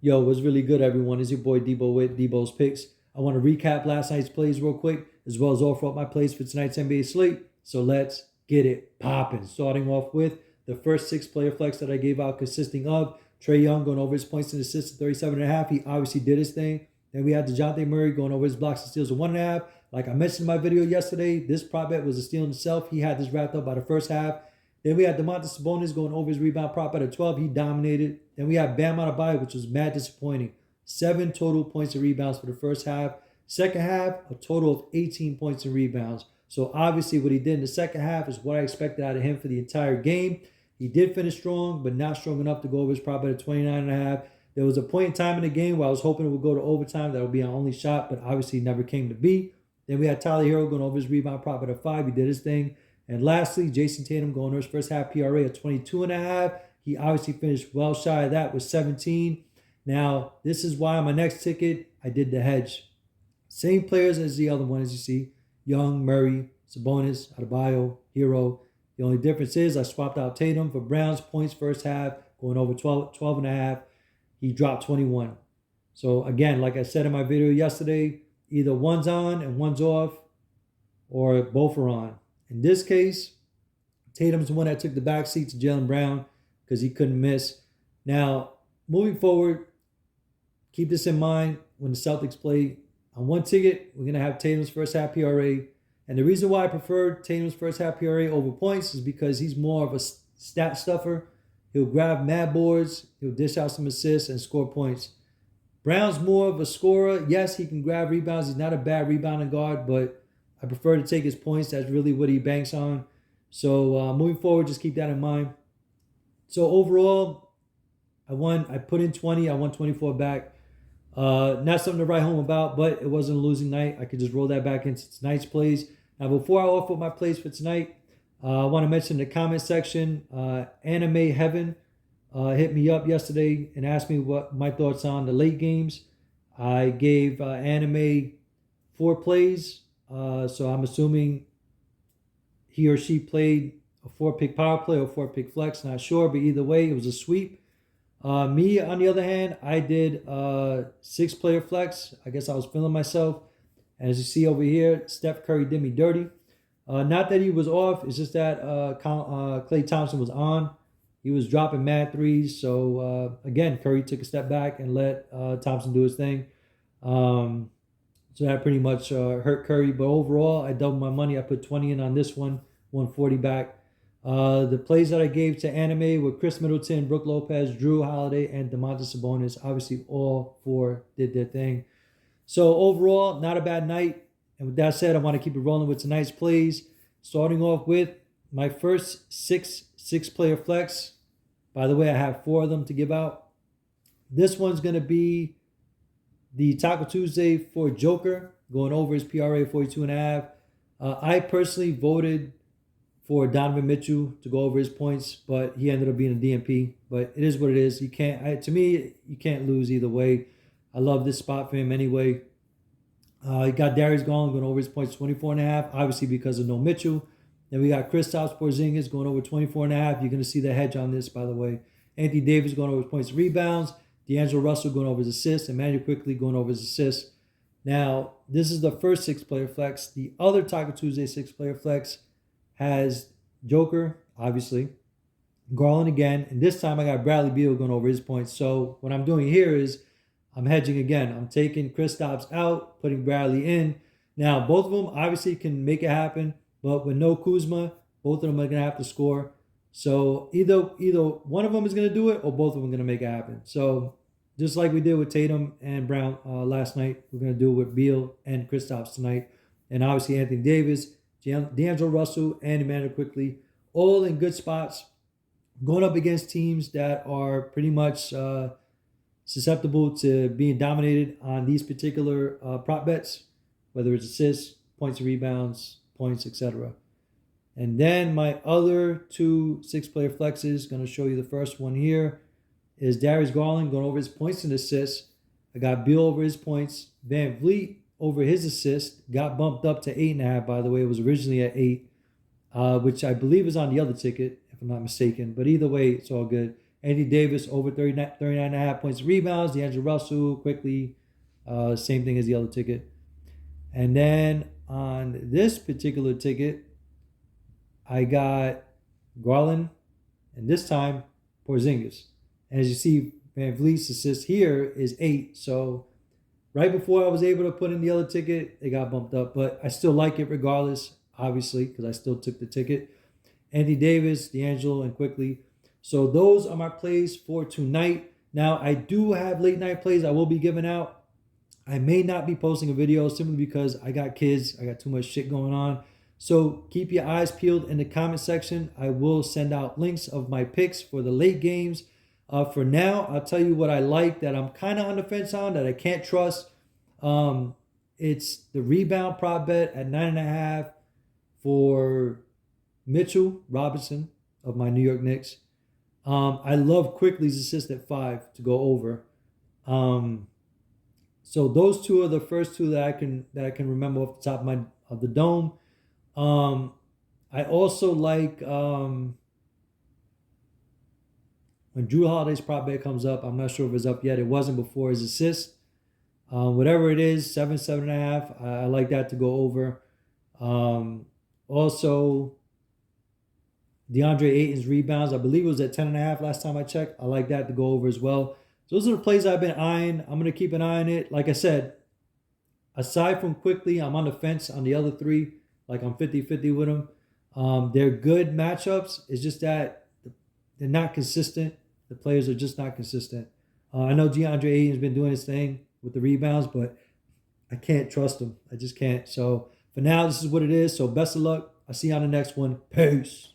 Yo, what's really good, everyone? It's your boy Debo with Debo's Picks. I want to recap last night's plays real quick, as well as offer up my plays for tonight's NBA slate. So let's get it popping. Starting off with the first six player flex that I gave out, consisting of Trae Young going over his points and assists at 37.5. He obviously did his thing. Then we had DeJounte Murray going over his blocks and steals at 1.5. Like I mentioned in my video yesterday, this prop bet was a steal in itself. He had this wrapped up by the first half. Then we had Domantas Sabonis going over his rebound prop at a 12. He dominated. Then we had Bam Adebayo, which was mad disappointing. 7 total points and rebounds for the first half. Second half, a total of 18 points and rebounds. So obviously what he did in the second half is what I expected out of him for the entire game. He did finish strong, but not strong enough to go over his prop at a 29.5. There was a point in time in the game where I was hoping it would go to overtime. That would be our only shot, but obviously never came to be. Then we had Tyler Hero going over his rebound prop at a 5. He did his thing. And lastly, Jason Tatum going over his first half PRA at 22.5. He obviously finished well shy of that with 17. Now, this is why on my next ticket, I did the hedge. Same players as the other one, as you see. Young, Murray, Sabonis, Adebayo, Hero. The only difference is I swapped out Tatum for Brown's points first half, going over 12.5. He dropped 21. So again, like I said in my video yesterday, either one's on and one's off, or both are on. In this case, Tatum's the one that took the backseat to Jaylen Brown because he couldn't miss. Now, moving forward, keep this in mind when the Celtics play. On one ticket, we're going to have Tatum's first half PRA. And the reason why I prefer Tatum's first half PRA over points is because he's more of a stat stuffer. He'll grab mad boards, he'll dish out some assists, and score points. Brown's more of a scorer. Yes, he can grab rebounds. He's not a bad rebounding guard, but I prefer to take his points. That's really what he banks on. So moving forward, just keep that in mind. So overall, I put in 20. I won 24 back. Not something to write home about, but it wasn't a losing night. I could just roll that back into tonight's plays. Now, before I offer my plays for tonight, I want to mention in the comment section, Anime Heaven hit me up yesterday and asked me what my thoughts on the late games. I gave Anime 4 plays. So I'm assuming he or she played a 4-pick power play or 4-pick flex. Not sure, but either way, it was a sweep. Me, on the other hand, I did 6-player flex. I guess I was feeling myself. As you see over here, Steph Curry did me dirty. Not that he was off. It's just that Klay Thompson was on. He was dropping mad threes. So, again, Curry took a step back and let Thompson do his thing. So that pretty much hurt Curry. But overall, I doubled my money. I put 20 in on this one, 140 back. The plays that I gave to Anime were Chris Middleton, Brook Lopez, Drew Holiday, and Domantas Sabonis. Obviously, all 4 did their thing. So overall, not a bad night. And with that said, I want to keep it rolling with tonight's plays. Starting off with my first 6-player flex. By the way, I have 4 of them to give out. This one's going to be the Taco Tuesday for Joker, going over his PRA 42.5. I personally voted for Donovan Mitchell to go over his points, but he ended up being a DNP. But it is what it is. You can't. To me, you can't lose either way. I love this spot for him anyway. He got Darius Garland going over his points 24.5, obviously because of no Mitchell. Then we got Kristaps Porzingis going over 24.5. You're going to see the hedge on this, by the way. Anthony Davis going over his points and rebounds. D'Angelo Russell going over his assists. Emmanuel Quickly going over his assists. Now, this is the first 6-player flex. The other Taco Tuesday 6-player flex has Joker, obviously. Garland again. And this time I got Bradley Beal going over his points. So what I'm doing here is I'm hedging again. I'm taking Kristaps out, putting Bradley in. Now, both of them obviously can make it happen. But with no Kuzma, both of them are going to have to score. So either one of them is going to do it or both of them are going to make it happen. So just like we did with Tatum and Brown last night, we're going to do it with Beal and Kristaps tonight. And obviously Anthony Davis, D'Angelo Russell, and Emmanuel Quickly, all in good spots, going up against teams that are pretty much susceptible to being dominated on these particular prop bets, whether it's assists, points and rebounds, points, etc. And then my other 2 6-player flexes, going to show you the first one here, is Darius Garland going over his points and assists. I got Beal over his points. Van Vliet over his assist. Got bumped up to 8.5, by the way. It was originally at 8, which I believe is on the other ticket, if I'm not mistaken. But either way, it's all good. Anthony Davis over 39.5 points, rebounds. D'Angelo Russell quickly, same thing as the other ticket. And then on this particular ticket, I got Garland, and this time Porzingis. And as you see, Van Vliet's assist here is 8. So right before I was able to put in the other ticket, it got bumped up. But I still like it regardless, obviously, because I still took the ticket. Anthony Davis, D'Angelo, and quickly. So those are my plays for tonight. Now, I do have late night plays I will be giving out. I may not be posting a video simply because I got kids. I got too much shit going on. So keep your eyes peeled in the comment section. I will send out links of my picks for the late games. For now, I'll tell you what I like that I'm kind of on the fence on that I can't trust. It's the rebound prop bet at 9.5 for Mitchell Robinson of my New York Knicks. I love Quickly's assist at 5 to go over. So those two are the first two that I can remember off the top of the dome. I also like when Drew Holiday's prop bet comes up. I'm not sure if it's up yet. It wasn't before his assist. Whatever it is, 7.5. I like that to go over. Also, DeAndre Ayton's rebounds. I believe it was at 10.5 last time I checked. I like that to go over as well. So those are the plays I've been eyeing. I'm going to keep an eye on it. Like I said, aside from Quickly, I'm on the fence on the other three. Like I'm 50-50 with them. They're good matchups. It's just that they're not consistent. The players are just not consistent. I know DeAndre Ayton's been doing his thing with the rebounds, but I can't trust him. I just can't. So for now, this is what it is. So best of luck. I'll see you on the next one. Peace.